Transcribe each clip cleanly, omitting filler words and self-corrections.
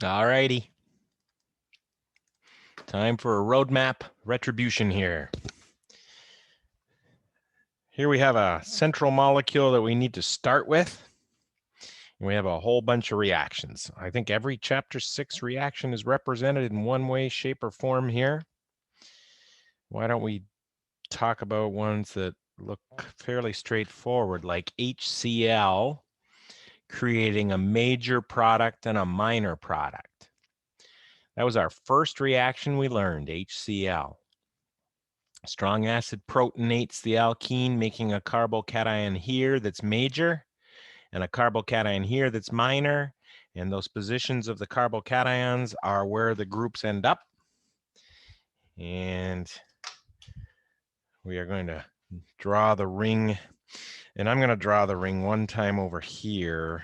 All righty. Time for a roadmap retribution here. Here we have a central molecule that we need to start with. We have a whole bunch of reactions. I think every chapter 6 reaction is represented in one way, shape, or form here. Why don't we talk about ones that look fairly straightforward, like HCl creating a major product and a minor product. That was our first reaction we learned, HCl. Strong acid protonates the alkene, making a carbocation here that's major and a carbocation here that's minor. And those positions of the carbocations are where the groups end up. And we are going to draw the ring. And I'm going to draw the ring one time over here.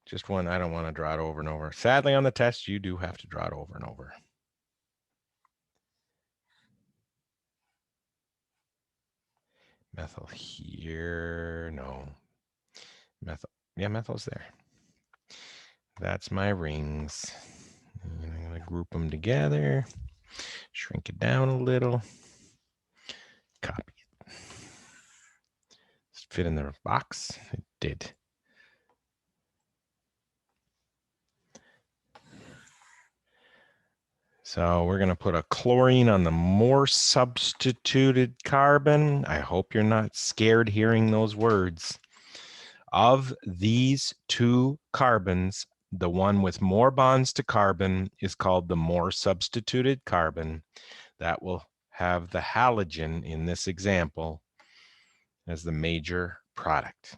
Just one, I don't want to draw it over and over. Sadly, on the test, you do have to draw it over and over. Methyl here, no. Methyl, yeah, methyl's there. That's my rings. And I'm going to group them together, shrink it down a little, copy it. Does it fit in the box? It did. So we're going to put a chlorine on the more substituted carbon. I hope you're not scared hearing those words. Of these two carbons, the one with more bonds to carbon is called the more substituted carbon. That will have the halogen in this example as the major product.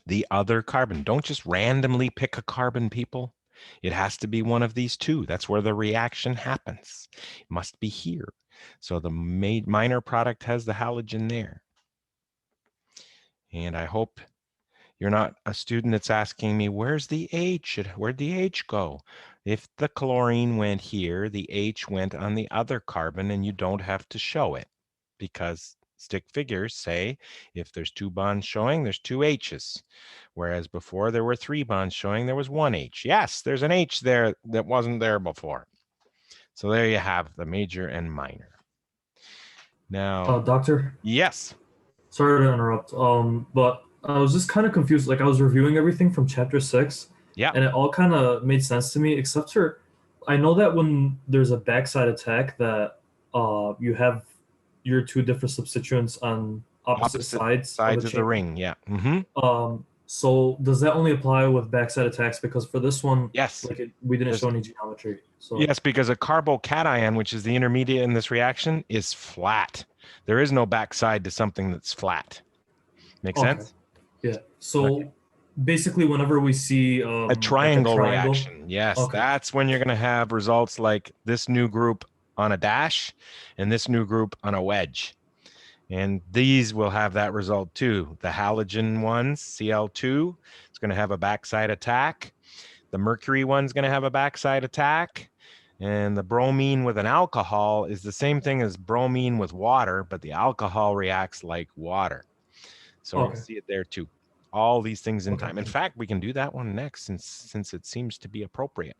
The other carbon, don't just randomly pick a carbon, people. It has to be one of these two. That's where the reaction happens. It must be here. So the minor product has the halogen there. And I hope you're not a student that's asking me, where's the H? Where'd the H go? If the chlorine went here, the H went on the other carbon, and you don't have to show it because stick figures say if there's 2 bonds showing, there's 2 H's. Whereas before there were 3 bonds showing, there was 1 H. Yes, there's an H there that wasn't there before. So there you have the major and minor. Now, Doctor? yes. Sorry to interrupt. But I was just kind of confused. Like I was reviewing everything from chapter 6, Yeah. and it all kind of made sense to me, except for I know that when there's a backside attack that you have your 2 different substituents on opposite sides Sides of of the ring. Yeah. Mm-hmm. So does that only apply with backside attacks? Because for this one, Yes. like we didn't show any geometry. So Yes, because a carbocation, which is the intermediate in this reaction, is flat. There is no backside to something that's flat. Make sense? Yeah. So basically, whenever we see A triangle like a triangle, reaction. Yes, okay. that's when you're going to have results like this new group on a dash and this new group on a wedge. And these will have that result too. The halogen ones, Cl2, is going to have a backside attack. The mercury one's going to have a backside attack. And the bromine with an alcohol is the same thing as bromine with water, but the alcohol reacts like water. So we'll see it there too. All these things in time. In fact, we can do that one next since it seems to be appropriate.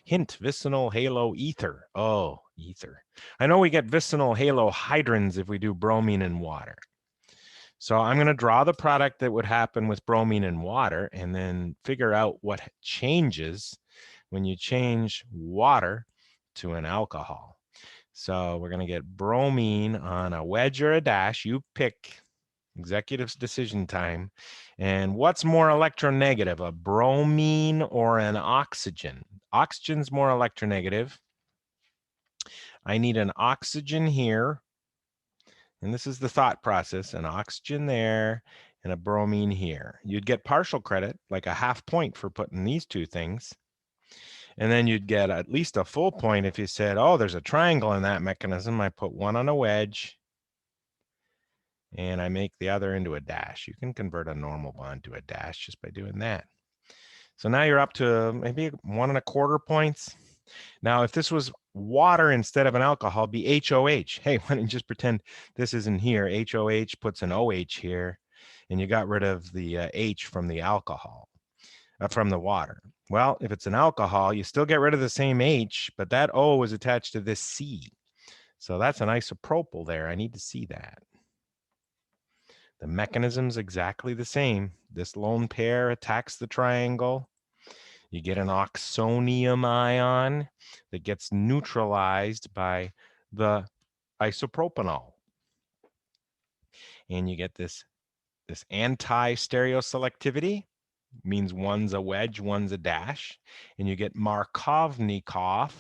Hint, vicinal halo ether. Oh, ether. I know we get vicinal halo hydrons if we do bromine and water. So I'm going to draw the product that would happen with bromine and water and then figure out what changes when you change water to an alcohol. So we're going to get bromine on a wedge or a dash. You pick. Executive's decision time. And what's more electronegative, a bromine or an oxygen? Oxygen's more electronegative. I need an oxygen here. And this is the thought process, an oxygen there and a bromine here. You'd get partial credit, like a half point for putting these two things. And then you'd get at least a full point if you said, oh, there's a triangle in that mechanism. I put one on a wedge and I make the other into a dash. You can convert a normal bond to a dash just by doing that. So now you're up to maybe 1 1/4 points. Now, if this was water instead of an alcohol, it'd be HOH. Hey, why don't you just pretend this isn't here? HOH puts an OH here, and you got rid of the H from the alcohol. from the water. Well, if it's an alcohol, you still get rid of the same H, but that O is attached to this C. So that's an isopropyl there. I need to see that. The mechanism's exactly the same. This lone pair attacks the triangle. You get an oxonium ion that gets neutralized by the isopropanol. And you get this anti-stereoselectivity, means one's a wedge, one's a dash. And you get Markovnikov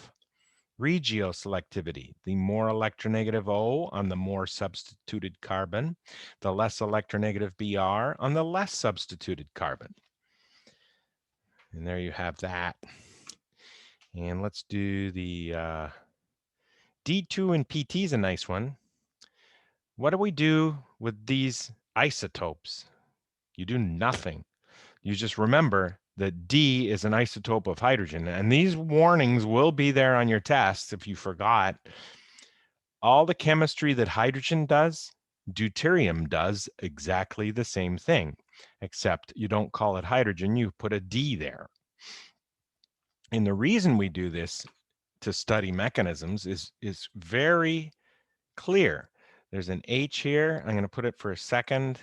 regioselectivity, the more electronegative O on the more substituted carbon, the less electronegative Br on the less substituted carbon. And there you have that. And let's do the D2 and PT is a nice one. What do we do with these isotopes? You do nothing. You just remember that D is an isotope of hydrogen. And these warnings will be there on your test if you forgot. All the chemistry that hydrogen does, deuterium does exactly the same thing, except you don't call it hydrogen, you put a D there. And the reason we do this to study mechanisms is very clear. There's an H here. I'm going to put it for a second.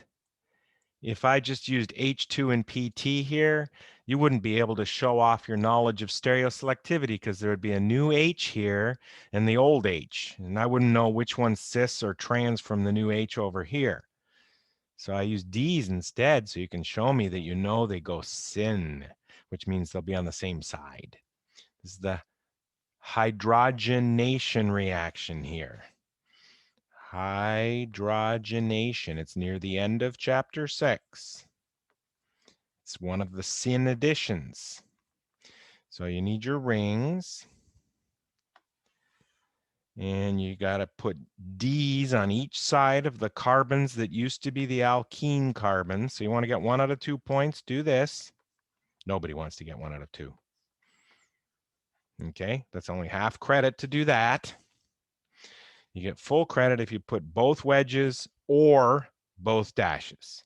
If I just used H2 and PT here, you wouldn't be able to show off your knowledge of stereoselectivity because there would be a new H here and the old H. And I wouldn't know which one's cis or trans from the new H over here. So I use D's instead so you can show me that you know they go syn, which means they'll be on the same side. This is the hydrogenation reaction here. Hydrogenation. It's near the end of chapter 6. It's one of the Syn additions. So you need your rings. And you got to put D's on each side of the carbons that used to be the alkene carbons. So you want to get 1 out of 2 points. Do this. Nobody wants to get 1 out of 2. Okay, that's only half credit to do that. You get full credit if you put both wedges or both dashes.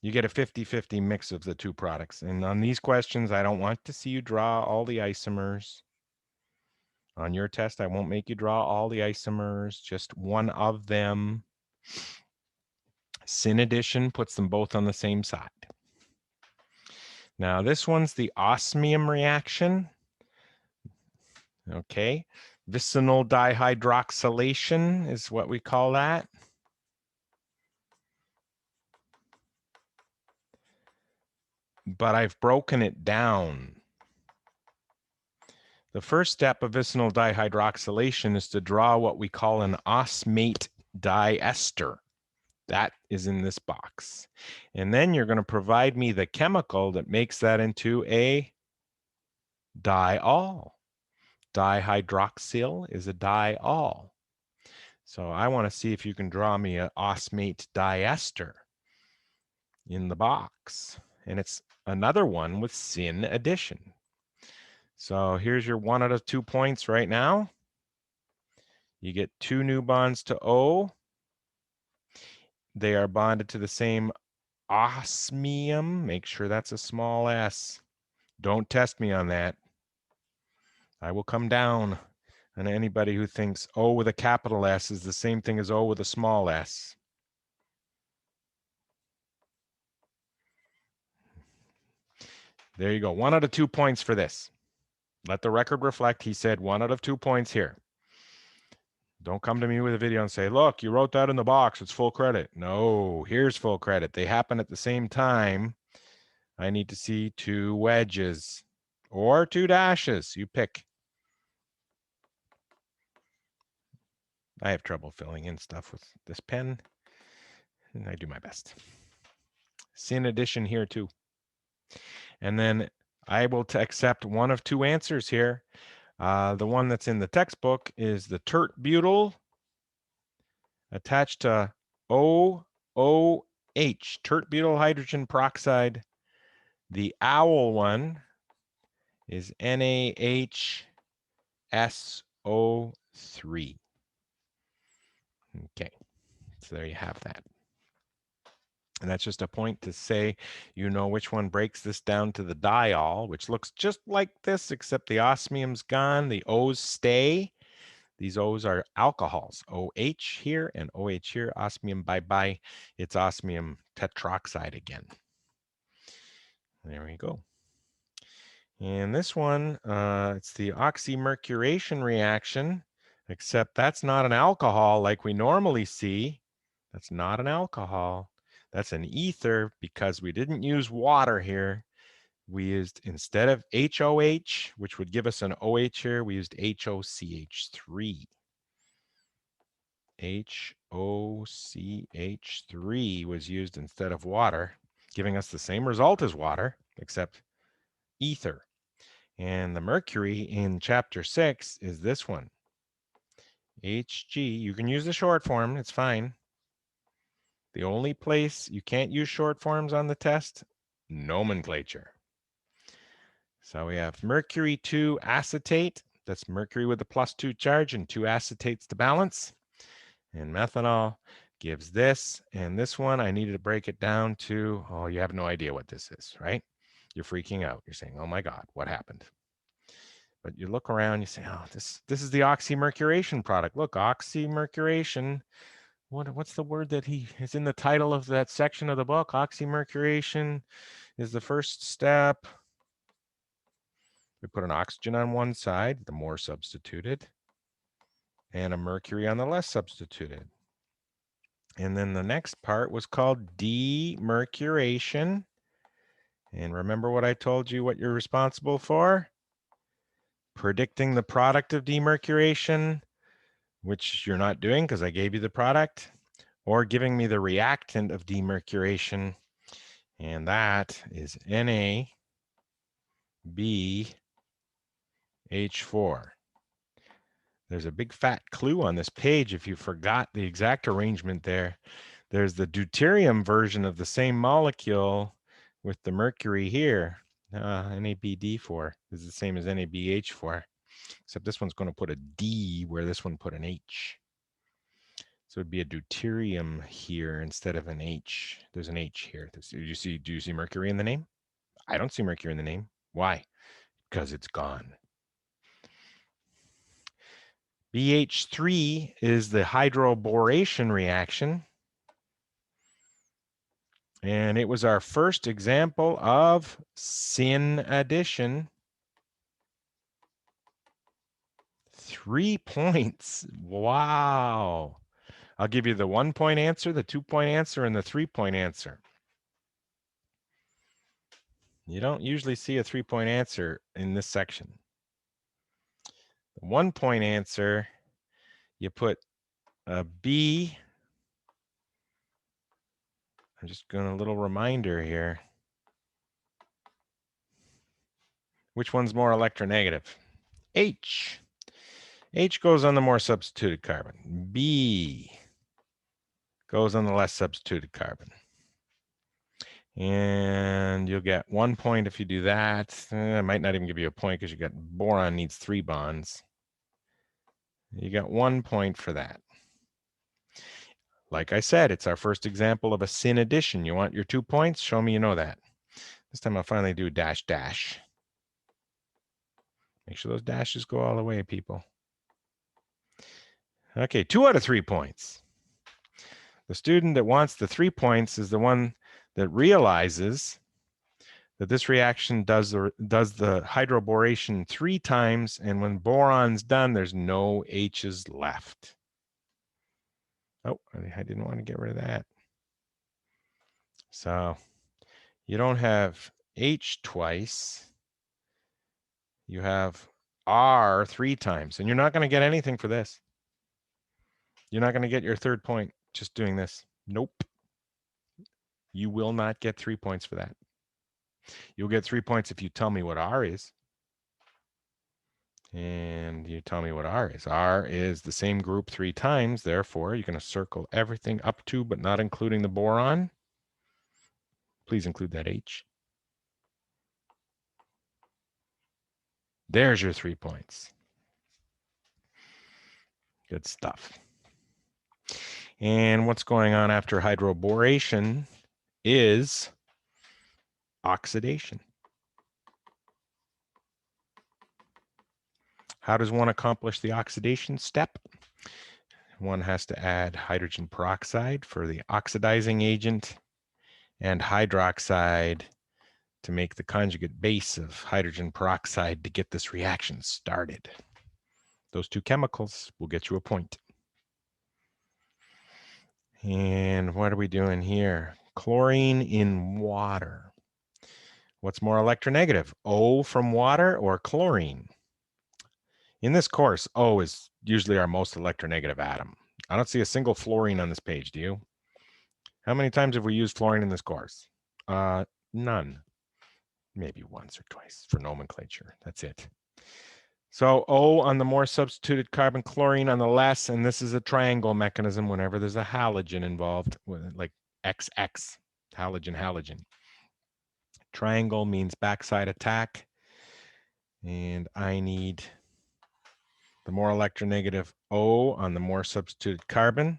You get a 50-50 mix of the two products. And on these questions, I don't want to see you draw all the isomers. On your test, I won't make you draw all the isomers, just one of them. Syn addition puts them both on the same side. Now, this one's the osmium reaction. Okay, vicinal dihydroxylation is what we call that. But I've broken it down. The first step of vicinal dihydroxylation is to draw what we call an osmate diester. That is in this box. And then you're going to provide me the chemical that makes that into a diol. Dihydroxyl is a diol. So I want to see if you can draw me an osmate diester in the box. And it's another one with Syn addition. So here's your 1 out of 2 points right now. You get 2 new bonds to O. They are bonded to the same osmium. Make sure that's a small s. Don't test me on that. I will come down on anybody who thinks O with a capital S is the same thing as O with a small s. There you go. 1 out of 2 points for this. Let the record reflect. He said 1 out of 2 points here. Don't come to me with a video and say, look, you wrote that in the box. It's full credit. No, here's full credit. They happen at the same time. I need to see 2 wedges or 2 dashes. You pick. I have trouble filling in stuff with this pen, and I do my best. Syn addition here too. And then I will accept one of 2 answers here. The one that's in the textbook is the tert-butyl attached to OOH, tert-butyl hydrogen peroxide. The OWL one is NaHSO3. Okay, so there you have that. And that's just a point to say, you know, which one breaks this down to the diol, which looks just like this, except the osmium's gone, the O's stay. These O's are alcohols, OH here and OH here, osmium bye-bye. It's osmium tetroxide again. There we go. And this one, it's the oxymercuration reaction, except that's not an alcohol like we normally see. That's not an alcohol. That's an ether because we didn't use water here. We used, instead of HOH, which would give us an OH here, we used HOCH3. HOCH3 was used instead of water, giving us the same result as water, except ether. And the mercury in chapter 6 is this one. HG, you can use the short form, it's fine. The only place you can't use short forms on the test, nomenclature. So we have mercury 2 acetate, that's mercury with a +2 charge and 2 acetates to balance. And methanol gives this, and this one I needed to break it down to, oh, you have no idea what this is, right? You're freaking out. You're saying, oh my God, what happened? But you look around, you say, oh, this is the oxymercuration product. Look, oxymercuration. What's the word that he is in the title of that section of the book? Oxymercuration is the first step. We put an oxygen on one side, the more substituted, and a mercury on the less substituted. And then the next part was called demercuration. And remember what I told you, what you're responsible for? Predicting the product of demercuration, which you're not doing because I gave you the product, or giving me the reactant of demercuration. And that is NaBH4. There's a big fat clue on this page if you forgot the exact arrangement there. There's the deuterium version of the same molecule with the mercury here. NaBD4 is the same as NaBH4, except this one's going to put a D where this one put an H. So it'd be a deuterium here instead of an H. There's an H here. Do you see mercury in the name? I don't see mercury in the name. Why? Because it's gone. BH3 is the hydroboration reaction. And it was our first example of Syn addition. 3 points. Wow. I'll give you the 1 point answer, the 2 point answer, and the 3 point answer. You don't usually see a 3 point answer in this section. The 1 point answer, you put a B. I'm just going a little reminder here. Which one's more electronegative? H. H goes on the more substituted carbon. B goes on the less substituted carbon. And you'll get 1 point if you do that. I might not even give you a point because you got boron needs 3 bonds. You got 1 point for that. Like I said, it's our first example of a Syn addition. You want your 2 points? Show me you know that. This time I'll finally do dash dash. Make sure those dashes go all the way, people. Okay, 2 out of 3 points. The student that wants the 3 points is the one that realizes that this reaction does the hydroboration 3 times, and when boron's done, there's no H's left. Oh, I didn't want to get rid of that. So you don't have H twice. You have R 3 times, and you're not going to get anything for this. You're not going to get your 3rd point just doing this. Nope. You will not get 3 points for that. You'll get 3 points if you tell me what R is. And you tell me what R is. R is the same group 3 times. Therefore, you're going to circle everything up to, but not including the boron. Please include that H. There's your 3 points. Good stuff. And what's going on after hydroboration is oxidation. How does one accomplish the oxidation step? One has to add hydrogen peroxide for the oxidizing agent and hydroxide to make the conjugate base of hydrogen peroxide to get this reaction started. Those two chemicals will get you a point. And what are we doing here? Chlorine in water. What's more electronegative, O from water or chlorine? In this course, O is usually our most electronegative atom. I don't see a single fluorine on this page, do you? How many times have we used fluorine in this course? None. Maybe once or twice for nomenclature. That's it. So O on the more substituted carbon, chlorine on the less, and this is a triangle mechanism whenever there's a halogen involved, like XX, halogen, halogen. Triangle means backside attack, and I need the more electronegative O on the more substituted carbon.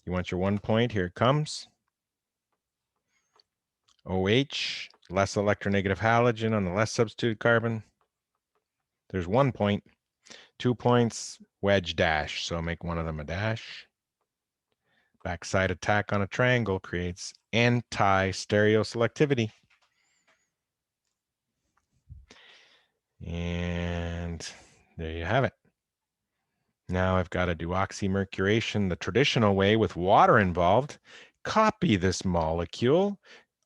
You want your 1 point, here it comes. OH, less electronegative halogen on the less substituted carbon. There's 1 point. 2 points, wedge dash, so make one of them a dash. Backside attack on a triangle creates anti-stereoselectivity. And there you have it. Now I've got to do oxymercuration the traditional way with water involved. Copy this molecule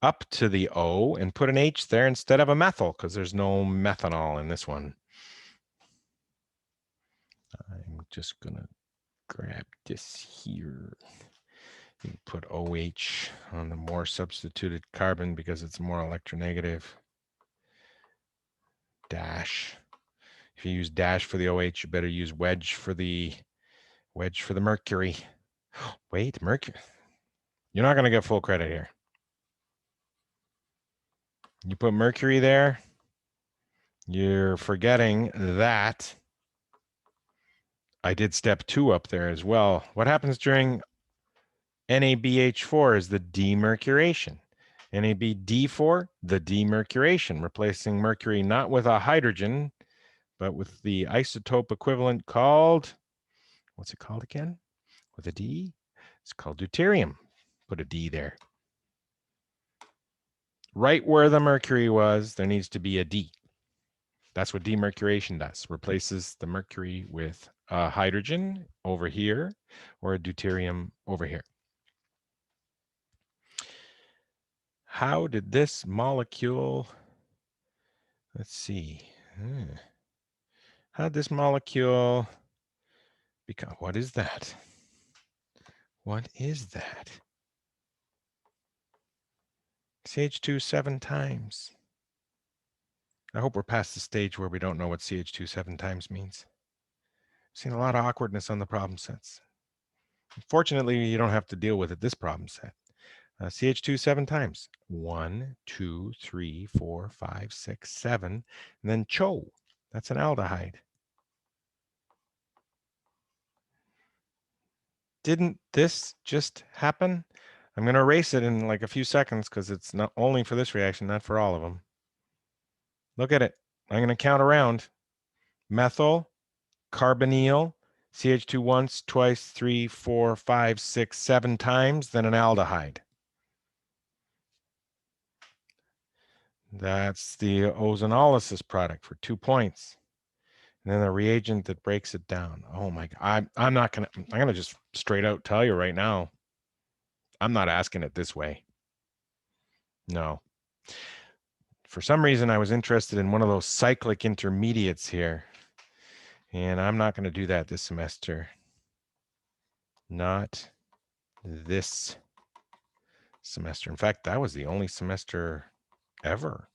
up to the O and put an H there instead of a methyl because there's no methanol in this one. I'm just going to grab this here. You put OH on the more substituted carbon because it's more electronegative. Dash. If you use dash for the OH, you better use wedge for the mercury. Wait, mercury. You're not going to get full credit here. You put mercury there, you're forgetting that I did step 2 up there as well. What happens during NABH4 is the demercuration. NABD4, the demercuration, replacing mercury not with a hydrogen, but with the isotope equivalent called, what's it called again? With a D? It's called deuterium. Put a D there. Right where the mercury was, there needs to be a D. That's what demercuration does. Replaces the mercury with a hydrogen over here or a deuterium over here. How did this molecule, let's see. How did this molecule become, what is that? What is that? CH2 7 times. I hope we're past the stage where we don't know what CH2 7 times means. I've seen a lot of awkwardness on the problem sets. Fortunately, you don't have to deal with it this problem set. CH2 7 times. 1, 2, 3, 4, 5, 6, 7. And then CHO. That's an aldehyde. Didn't this just happen? I'm going to erase it in like a few seconds because it's not only for this reaction, not for all of them. Look at it. I'm going to count around. Methyl, carbonyl, CH2 once, twice, 3, 4, 5, 6, 7 times, then an aldehyde. That's the ozonolysis product for 2 points. And then the reagent that breaks it down. Oh my God. I'm gonna just straight out tell you right now. I'm not asking it this way. No. For some reason, I was interested in one of those cyclic intermediates here. And I'm not going to do that this semester. Not this semester. In fact, that was the only semester ever.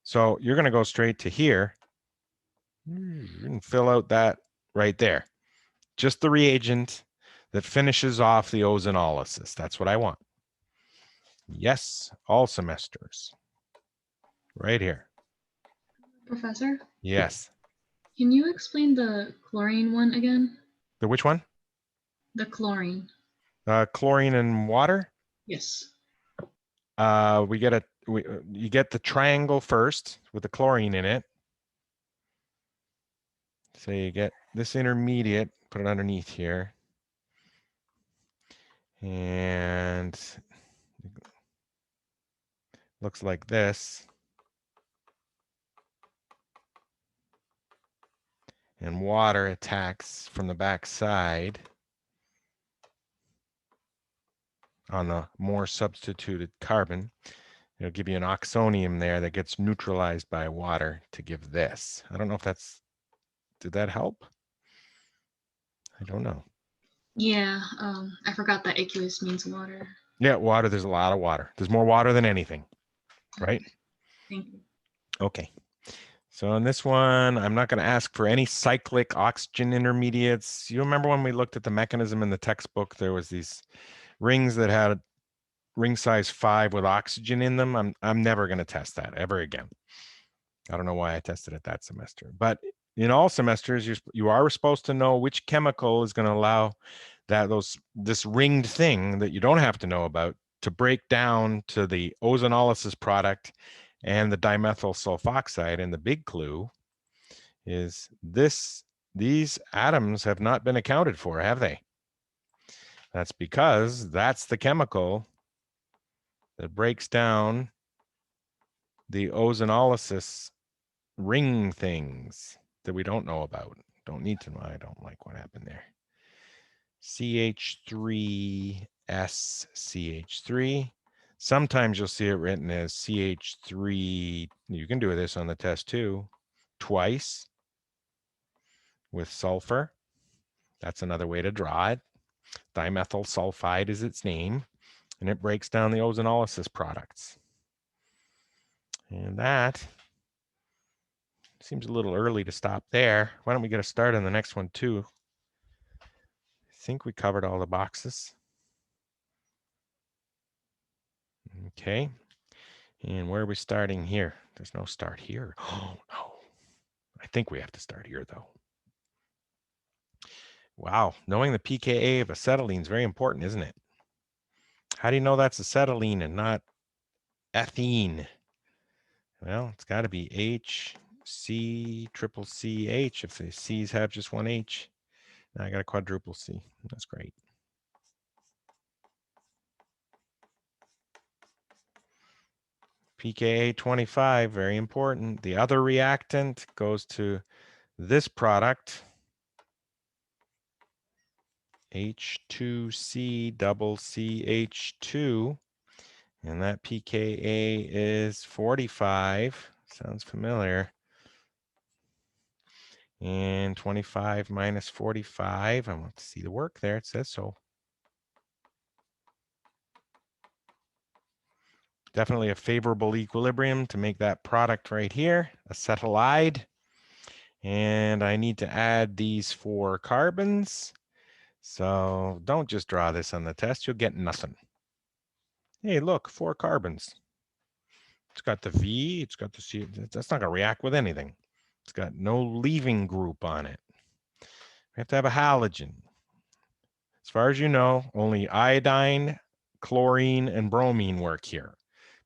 So you're going to go straight to here and fill out that right there. Just the reagent that finishes off the ozonolysis. That's what I want. Yes, all semesters. Right here. Professor? Yes. Can you explain the chlorine one again? The which one? The chlorine. Chlorine and water? Yes. you get the triangle first with the chlorine in it. So you get this intermediate, put it underneath here. And looks like this. And water attacks from the back side on the more substituted carbon. It'll give you an oxonium there that gets neutralized by water to give this. I don't know if that's, did that help? I don't know. Yeah, I forgot that aqueous means water. Yeah, water, there's a lot of water. There's more water than anything, right? Thank you. Okay. So on this one, I'm not going to ask for any cyclic oxygen intermediates. You remember when we looked at the mechanism in the textbook, there was these rings that had ring size 5 with oxygen in them. I'm never going to test that ever again. I don't know why I tested it that semester, but in all semesters, you are supposed to know which chemical is going to allow this ringed thing that you don't have to know about to break down to the ozonolysis product and the dimethyl sulfoxide. And the big clue is these atoms have not been accounted for, have they? That's because that's the chemical that breaks down the ozonolysis ring things that we don't know about. Don't need to know. I don't like what happened there. CH3SCH3. Sometimes you'll see it written as CH3. You can do this on the test too. Twice with sulfur. That's another way to draw it. Dimethyl sulfide is its name, and it breaks down the ozonolysis products. And that seems a little early to stop there. Why don't we get a start on the next one too? I think we covered all the boxes. Okay. And where are we starting here? There's no start here. Oh, no. I think we have to start here, though. Wow. Knowing the Pka of acetylene is very important, isn't it? How do you know that's acetylene and not ethene? Well, it's got to be HCCCH if the C's have just one H. Now I got a quadruple C. That's great. Pka 25, very important. The other reactant goes to this product, H2C double CH2, and that pKa is 45. Sounds familiar. And 25 minus 45. I want to see the work there. It says so. Definitely a favorable equilibrium to make that product right here, acetylide. And I need to add these 4 carbons. So don't just draw this on the test. You'll get nothing. Hey, look, 4 carbons. It's got the V, it's got the C. That's not going to react with anything. It's got no leaving group on it. We have to have a halogen. As far as you know, only iodine, chlorine, and bromine work here.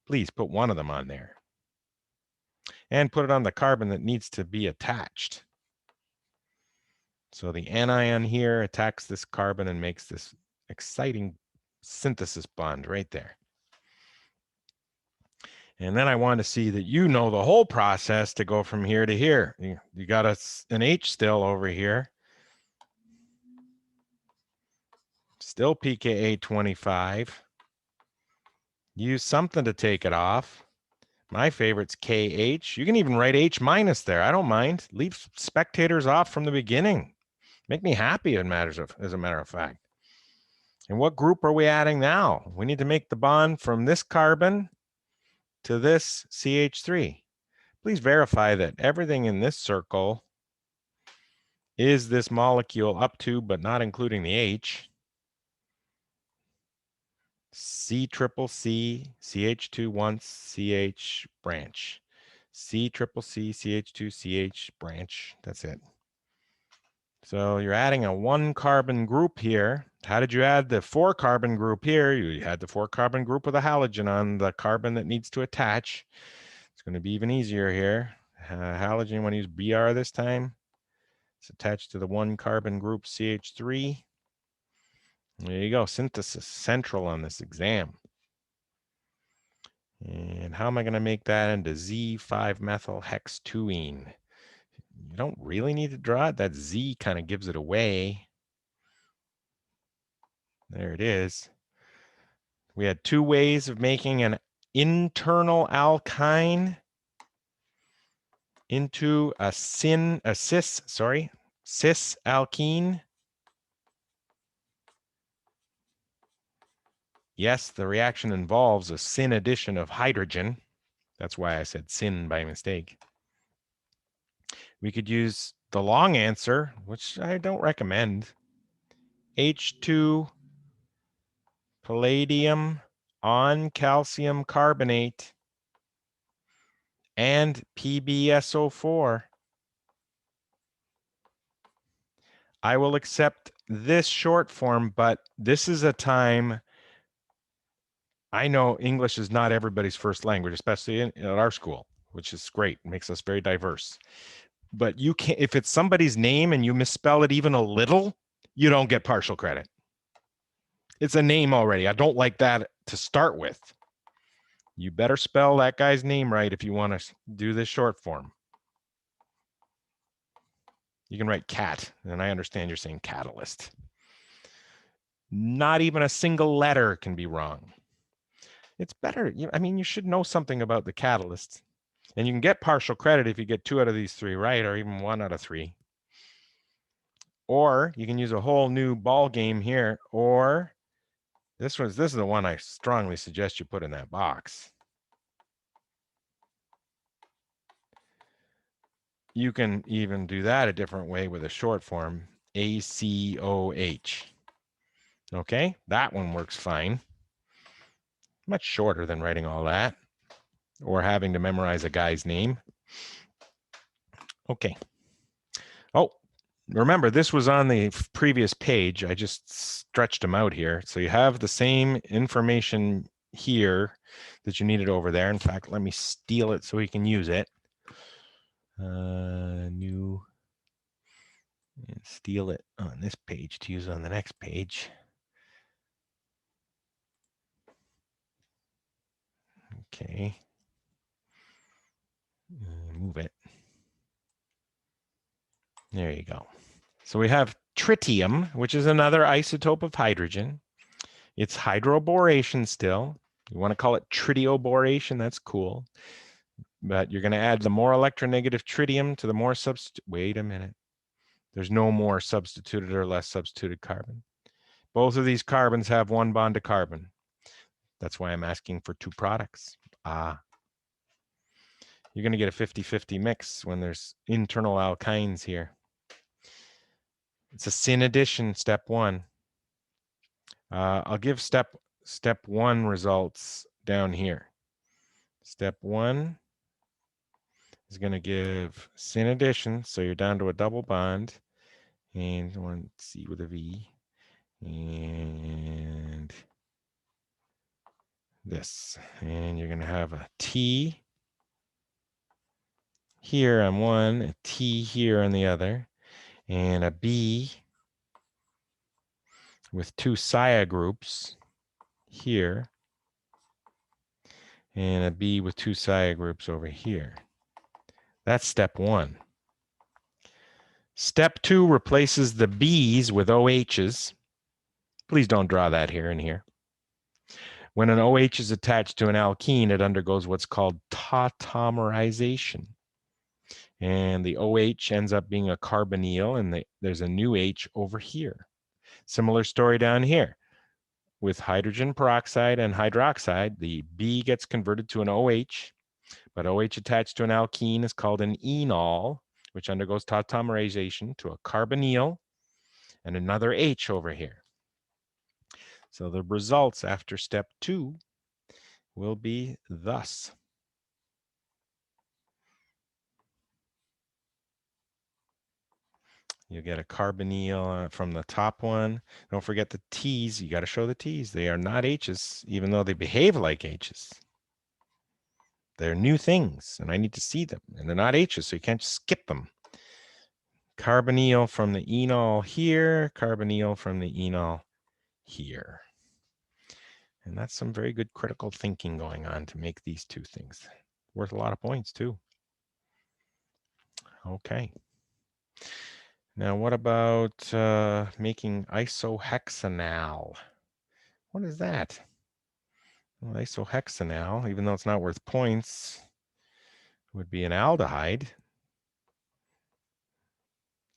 Please put one of them on there. And put it on the carbon that needs to be attached. So the anion here attacks this carbon and makes this exciting synthesis bond right there. And then I want to see that you know the whole process to go from here to here. You got an H still over here. Still pKa 25. Use something to take it off. My favorite's KH. You can even write H minus there. I don't mind. Leave spectators off from the beginning. Make me happy, as a matter of fact. And what group are we adding now? We need to make the bond from this carbon to this CH3. Please verify that everything in this circle is this molecule up to, but not including the H. C triple C, CH2 once, CH branch. C triple C, CH2, CH branch. That's it. So you're adding a 1-carbon group here. How did you add the 4-carbon group here? You had the 4-carbon group with a halogen on the carbon that needs to attach. It's going to be even easier here. Halogen, you want to use Br this time. It's attached to the 1-carbon group CH3. There you go, synthesis, central on this exam. And how am I going to make that into Z5-methylhextuene? You don't really need to draw it. That Z kind of gives it away. There it is. We had 2 ways of making an internal alkyne into a cis alkene. Yes, the reaction involves a Syn addition of hydrogen. That's why I said Syn by mistake. We could use the long answer, which I don't recommend. H2 palladium on calcium carbonate and PbSO4. I will accept this short form, but this is a time, I know English is not everybody's first language, especially at our school, which is great. It makes us very diverse. But you can't, if it's somebody's name and you misspell it even a little, you don't get partial credit. It's a name already. I don't like that to start with. You better spell that guy's name right if you want to do this short form. You can write cat, and I understand you're saying catalyst. Not even a single letter can be wrong. It's better. I mean, you should know something about the catalyst. And you can get partial credit if you get 2 out of these 3 right, or even 1 out of 3. Or you can use a whole new ball game here. Or this is the one I strongly suggest you put in that box. You can even do that a different way with a short form, ACOH. Okay, that one works fine. Much shorter than writing all that or having to memorize a guy's name. Okay. Oh, remember, this was on the previous page. I just stretched them out here. So you have the same information here that you needed over there. In fact, let me steal it so we can use it. New, and steal it on this page to use on the next page. Okay. Move it. There you go. So we have tritium, which is another isotope of hydrogen. It's hydroboration still. You want to call it tritioboration, that's cool. But you're going to add the more electronegative tritium to the more wait a minute. There's no more substituted or less substituted carbon. Both of these carbons have 1 bond to carbon. That's why I'm asking for 2 products. You're going to get a 50-50 mix when there's internal alkynes here. It's a Syn addition, step 1. I'll give step 1 results down here. Step 1 is going to give Syn addition, so you're down to a double bond, and one C with a V, and this, and you're going to have a T here on one, a T here on the other, and a B with 2 Sia groups here, and a B with 2 Sia groups over here. That's step 1. Step 2 replaces the B's with OHs. Please don't draw that here and here. When an OH is attached to an alkene, it undergoes what's called tautomerization. And the OH ends up being a carbonyl, and there's a new H over here. Similar story down here. With hydrogen peroxide and hydroxide, the B gets converted to an OH, but OH attached to an alkene is called an enol, which undergoes tautomerization to a carbonyl and another H over here. So the results after step 2 will be thus. You get a carbonyl from the top one. Don't forget the T's. You got to show the T's. They are not H's, even though they behave like H's. They're new things, and I need to see them. And they're not H's, so you can't just skip them. Carbonyl from the enol here, carbonyl from the enol here. And that's some very good critical thinking going on to make these two things. Worth a lot of points, too. Okay. Now, what about making isohexanal? What is that? Well, isohexanal, even though it's not worth points, would be an aldehyde.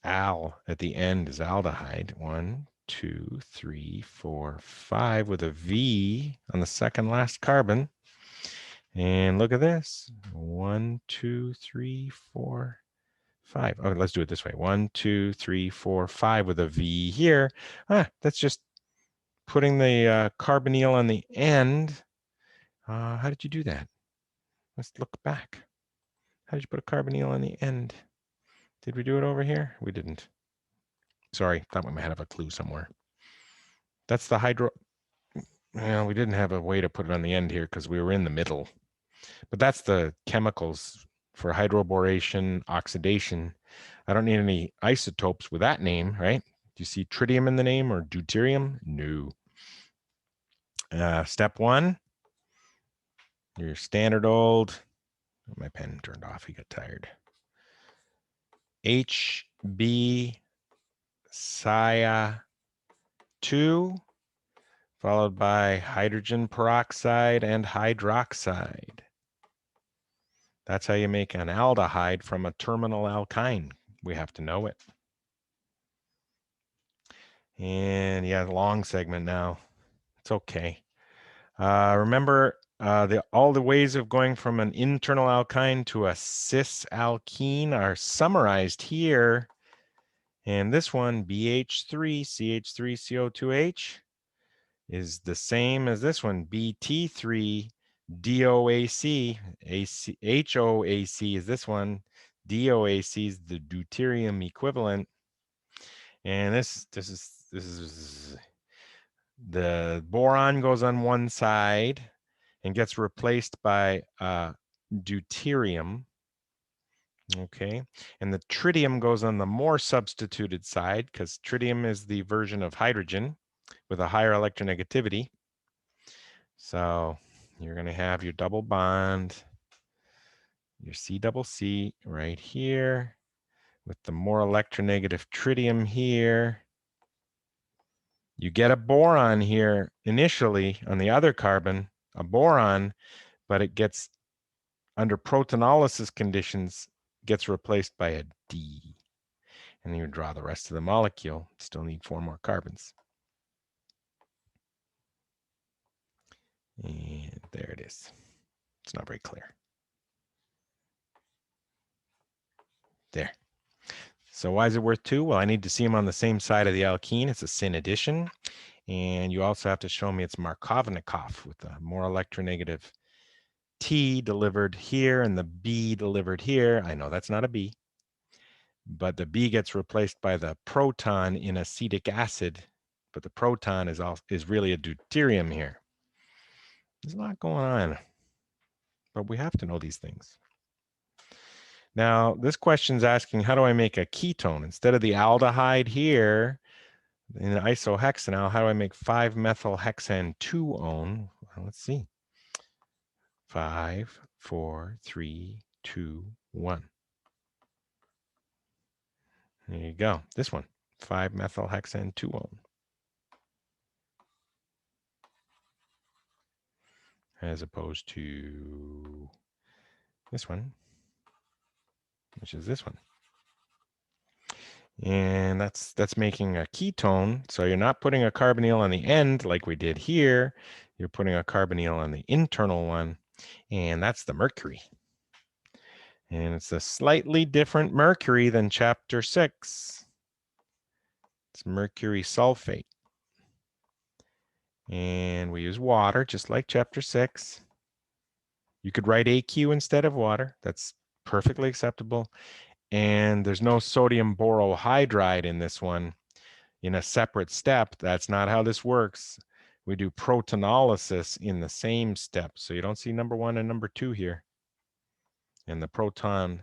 Al at the end is aldehyde. 1, 2, 3, 4, 5 with a V on the second last carbon. And look at this. 1, 2, 3, 4, 5. Oh, let's do it this way. 1, 2, 3, 4, 5 with a V here. That's just putting the carbonyl on the end. How did you do that? Let's look back. How did you put a carbonyl on the end? Did we do it over here? We didn't. Sorry, thought we might have a clue somewhere. That's the hydro. Well, we didn't have a way to put it on the end here because we were in the middle. But that's the chemicals for hydroboration, oxidation. I don't need any isotopes with that name, right? Do you see tritium in the name or deuterium? No. Step 1, your standard old, my pen turned off, he got tired. HB Sia2 followed by hydrogen peroxide and hydroxide. That's how you make an aldehyde from a terminal alkyne. We have to know it. And yeah, long segment now. It's okay. Remember, all the ways of going from an internal alkyne to a cis alkene are summarized here. And this one, BH3CH3CO2H, is the same as this one, BT3 DOAC. HOAC is this one. DOAC is the deuterium equivalent. And this is the boron goes on one side and gets replaced by deuterium. Okay, and the tritium goes on the more substituted side because tritium is the version of hydrogen with a higher electronegativity. So you're going to have your double bond, your C double C right here with the more electronegative tritium here. You get a boron here initially on the other carbon, a boron, but it gets, under protonolysis conditions, gets replaced by a D. And then you draw the rest of the molecule. Still need 4 more carbons. And there it is. It's not very clear. There. So why is it worth 2? Well, I need to see them on the same side of the alkene. It's a Syn addition. And you also have to show me it's Markovnikov with the more electronegative T delivered here and the B delivered here. I know that's not a B, but the B gets replaced by the proton in acetic acid, but the proton is really a deuterium here. There's a lot going on, but we have to know these things. Now, this question's asking, how do I make a ketone? Instead of the aldehyde here in the isohexanal, how do I make 5-methylhexane-2-one? Well, let's see. 5, 4, 3, 2, 1. There you go. This one, 5-methylhexane-2-one. As opposed to this one, which is this one. And that's making a ketone. So you're not putting a carbonyl on the end like we did here. You're putting a carbonyl on the internal one, and that's the mercury. And it's a slightly different mercury than chapter 6. It's mercury sulfate. And we use water, just like chapter 6. You could write AQ instead of water. That's perfectly acceptable. and there's no sodium borohydride in this one in a separate step. That's not how this works. We do protonolysis in the same step. So you don't see number 1 and number 2 here. And the proton,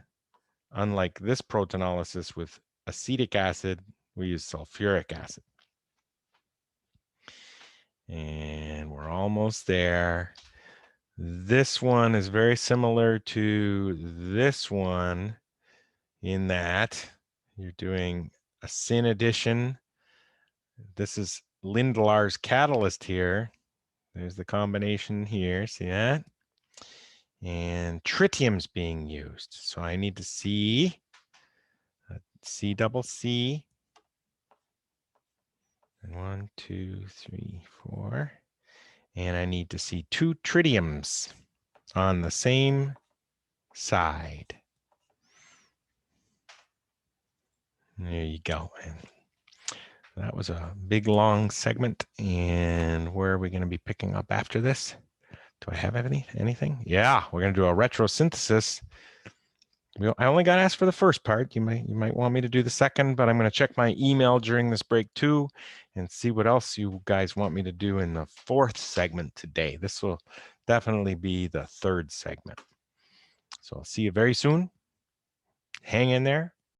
unlike this protonolysis with acetic acid, we use sulfuric acid. And we're almost there. This one is very similar to this one in that you're doing a Syn addition. This is Lindlar's catalyst here. There's the combination here. See that? And tritium's being used. So I need to see C double C. And 1, 2, 3, 4. And I need to see 2 tritiums on the same side. There you go. And that was a big long segment. And where are we going to be picking up after this? Do I have anything? Yeah, we're going to do a retrosynthesis. I only got asked for the first part. You might want me to do the second, but I'm going to check my email during this break too and see what else you guys want me to do in the 4th segment today. This will definitely be the 3rd segment. So I'll see you very soon. Hang in there.